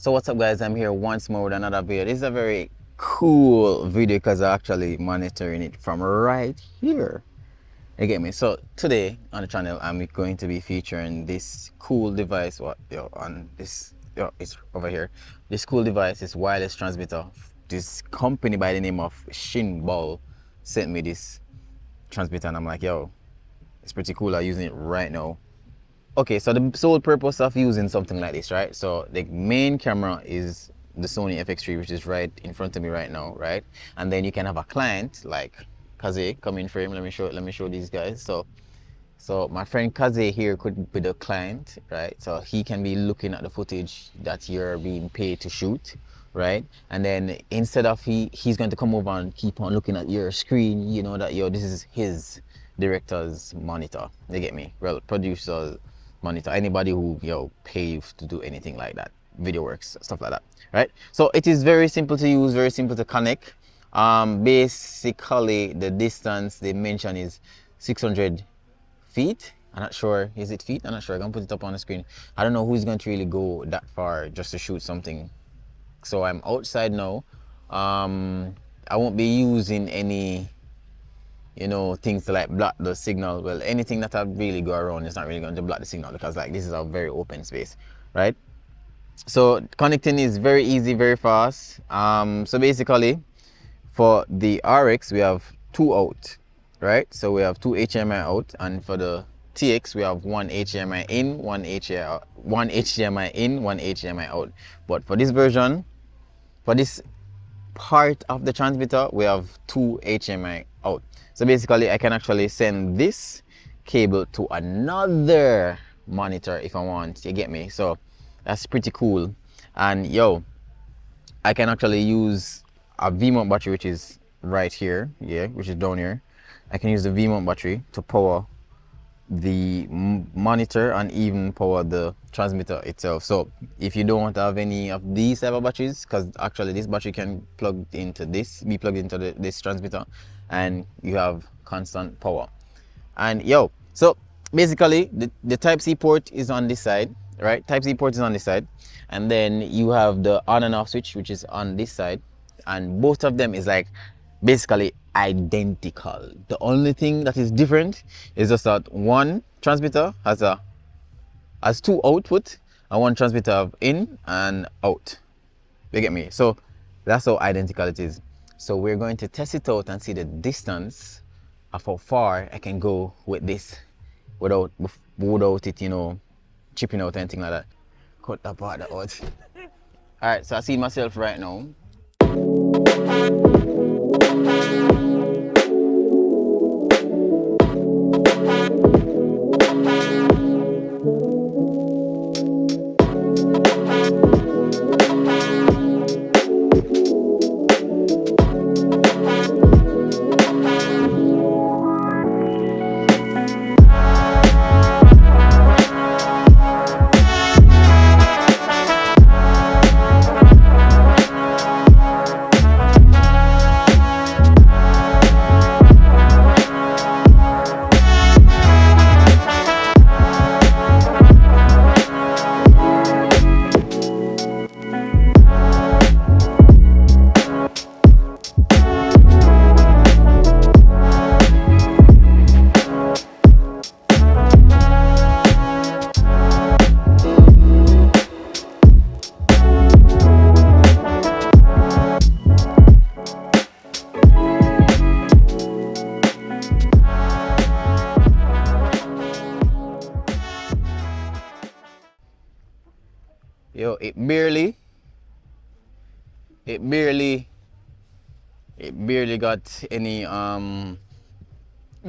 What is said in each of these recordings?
So what's up guys, I'm here once more with another video. This is a very cool video because I'm actually monitoring it from right here. You get me? So today on the channel I'm going to be featuring this cool device. It's over here. This cool device, this wireless transmitter. This company by the name of Shimbol sent me this transmitter and I'm like, yo, it's pretty cool. I'm using it right now. Okay, so the sole purpose of using something like this, right? So the main camera is the Sony FX3, which is right in front of me right now, right? And then you can have a client like 𝗕𝘂𝘀𝗶 come in frame. Let me show these guys. So my friend 𝗕𝘂𝘀𝘀 here could be the client, right? So he can be looking at the footage that you're being paid to shoot, right? And then instead of he's going to come over and keep on looking at your screen, you know that, yo, this is his director's monitor. You get me? Well, producer's monitor, anybody who pay you to do anything like that, video works, stuff like that, right? So it is very simple to use, very simple to connect. Basically the distance they mention is 600 feet. I'm not sure, is it feet? I'm not sure. I'm gonna put it up on the screen. I don't know who's going to really go that far just to shoot something. So I'm outside now. I won't be using any things to like block the signal. Well, anything that I really go around is not really going to block the signal because like this is a very open space, right? So connecting is very easy, very fast. So basically for the RX we have two out, right? So we have two HDMI out, and for the TX we have one HDMI in, one HDMI in, one HDMI out. But for this version, for this part of the transmitter, we have two HDMI out. So basically I can actually send this cable to another monitor if I want, you get me? So that's pretty cool. And yo, I can actually use a V-mount battery, which is right here, which is down here. I can use the V-mount battery to power the monitor and even power the transmitter itself. So if you don't want to have any of these type of batteries, because actually this battery can be plugged into this transmitter, and you have constant power. And yo, so basically the Type-C port is on this side, right? Type-C port is on this side, and then you have the on and off switch, which is on this side, and both of them is like basically identical. The only thing that is different is just that one transmitter has two output and one transmitter have in and out. You get me? So that's how identical it is. So we're going to test it out and see the distance of how far I can go with this without it, chipping out or anything like that. Cut that part out. All right, so I see myself right now. Yo, it barely got any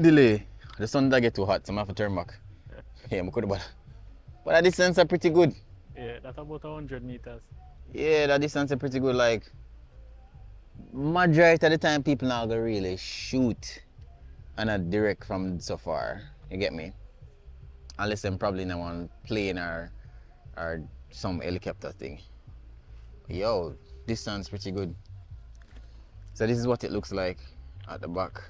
delay. The sun does get too hot, so I'm gonna have to turn back. Yeah, I could, but the distance are pretty good. Yeah, that's about 100 meters. Yeah, the distance are pretty good. Like majority of the time people now gonna really shoot and not direct from so far. You get me? Unless them probably in one plane or some helicopter thing. Yo, distance pretty good. So this is what it looks like at the back.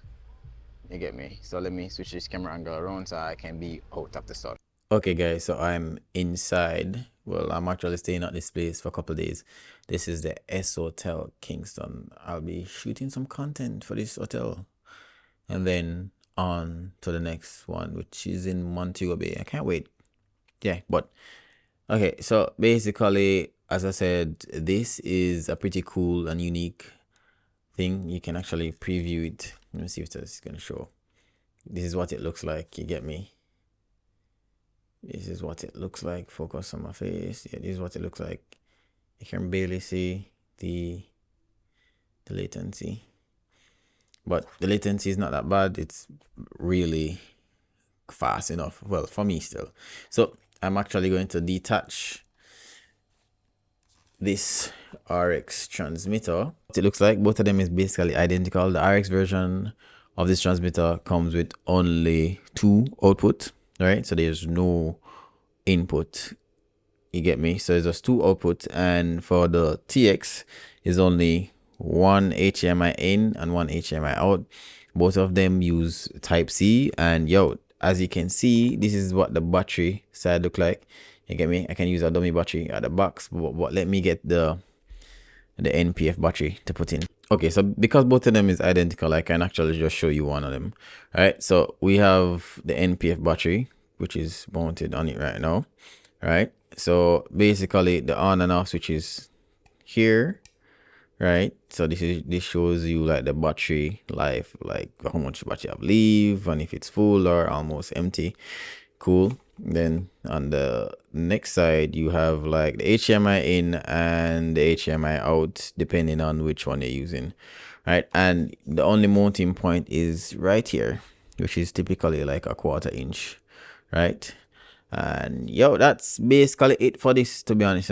You get me? So let me switch this camera angle around so I can be out of the sun. Okay guys, so I'm inside. Well, I'm actually staying at this place for a couple of days. This is the S Hotel Kingston. I'll be shooting some content for this hotel and then on to the next one, which is in Montego Bay. I can't wait. Yeah, but okay, so basically, as I said, this is a pretty cool and unique thing. You can actually preview it. Let me see if this is gonna show. This is what it looks like, you get me? This is what it looks like. Focus on my face. Yeah, this is what it looks like. You can barely see the latency, but the latency is not that bad. It's really fast enough. Well, for me still. So I'm actually going to detach this RX transmitter. What it looks like, both of them is basically identical. The RX version of this transmitter comes with only 2 output, right? So there's no input, you get me? So it's just 2 outputs, and for the TX is only 1 HDMI in and 1 HDMI out. Both of them use type C, and yo, as you can see, this is what the battery side look like, you get me? I can use a dummy battery at the box, but let me get the NPF battery to put in. Okay, so because both of them is identical, I can actually just show you one of them. All right, so we have the NPF battery, which is mounted on it right now. Right, so basically the on and off switch is here, right? So this shows you like the battery life, like how much battery I leave and if it's full or almost empty. Cool. Then on the next side you have like the HDMI in and the HDMI out, depending on which one you're using, right? And the only mounting point is right here, which is typically like a 1/4 inch, right? And yo, that's basically it for this, to be honest.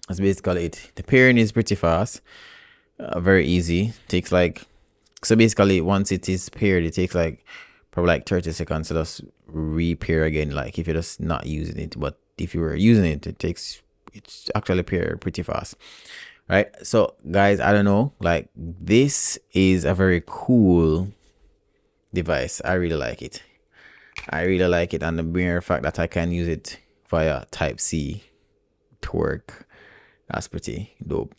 That's basically it. The pairing is pretty fast, very easy. Takes like, so basically once it is paired, it takes like probably like 30 seconds to just repair again, like if you're just not using it. But if you were using it, it's actually pair pretty fast, right? So guys, I don't know, like this is a very cool device. I really like it. And the mere fact that I can use it via type C to work, that's pretty dope,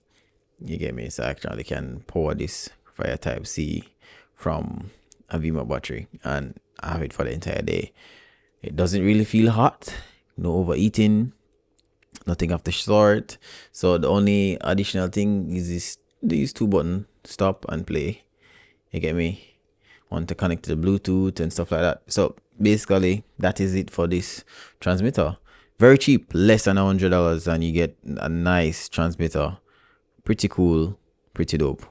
you get me? So I actually can power this via type C from a Vimo battery and have it for the entire day. It doesn't really feel hot, no overeating, nothing of the sort. So the only additional thing is these 2 buttons, stop and play, you get me? Want to connect to the Bluetooth and stuff like that. So basically that is it for this transmitter. Very cheap, less than $100, and you get a nice transmitter. Pretty cool, pretty dope.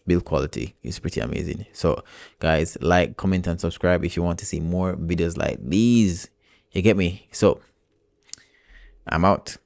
Build quality is pretty amazing. So guys, like, comment and subscribe if you want to see more videos like these, you get me? So I'm out.